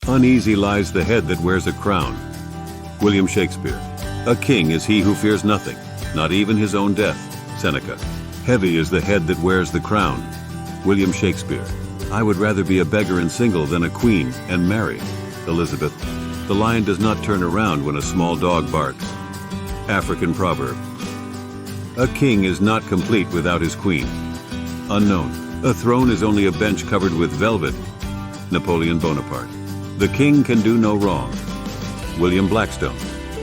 Uneasy lies the head that wears a crown. William Shakespeare. A king is he who fears nothing, not even his own death. Seneca. Heavy is the head that wears the crown. William Shakespeare. I would rather be a beggar and single than a queen and marry. Elizabeth. The lion does not turn around when a small dog barks. African proverb. A king is not complete without his queen. Unknown. A throne is only a bench covered with velvet. Napoleon Bonaparte. The king can do no wrong. William Blackstone.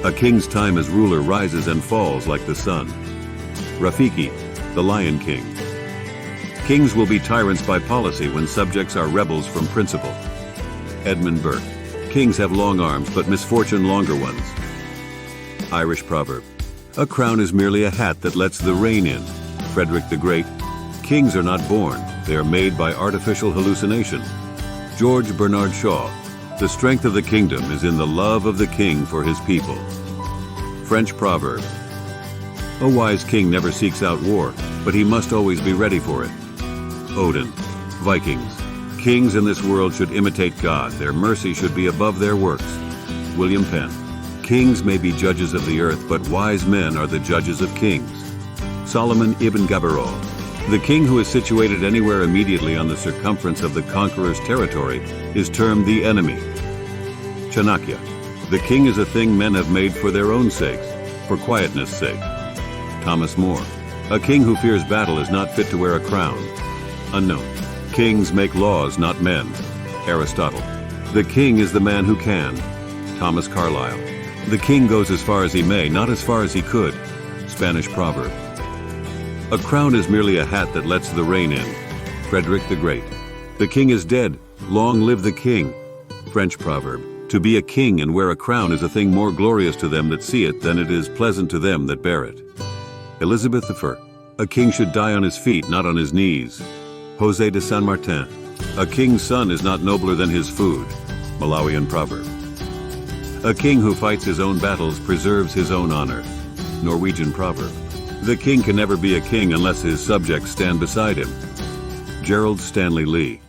A king's time as ruler rises and falls like the sun. Rafiki, the Lion King. Kings will be tyrants by policy when subjects are rebels from principle. Edmund Burke. Kings have long arms, but misfortune longer ones. Irish proverb. A crown is merely a hat that lets the rain in. Frederick the Great. Kings are not born, they are made by artificial hallucination. George Bernard Shaw. The strength of the kingdom is in the love of the king for his people. French proverb. A wise king never seeks out war, but he must always be ready for it. Odin. Vikings. Kings in this world should imitate God. Their mercy should be above their works. William Penn. Kings may be judges of the earth, but wise men are the judges of kings. Solomon ibn Gabirol. The king who is situated anywhere immediately on the circumference of the conqueror's territory is termed the enemy. Chanakya. The king is a thing men have made for their own sakes, for quietness' sake. Thomas More. A king who fears battle is not fit to wear a crown. Unknown. Kings make laws, not men. Aristotle. The king is the man who can. Thomas Carlyle. The king goes as far as he may, not as far as he could. Spanish proverb. A crown is merely a hat that lets the rain in. Frederick the Great. The king is dead. Long live the king. French proverb. To be a king and wear a crown is a thing more glorious to them that see it than it is pleasant to them that bear it. Elizabeth I. A king should die on his feet, not on his knees. José de San Martin. A king's son is not nobler than his food. Malawian proverb. A king who fights his own battles preserves his own honor. Norwegian proverb. The king can never be a king unless his subjects stand beside him. Gerald Stanley Lee.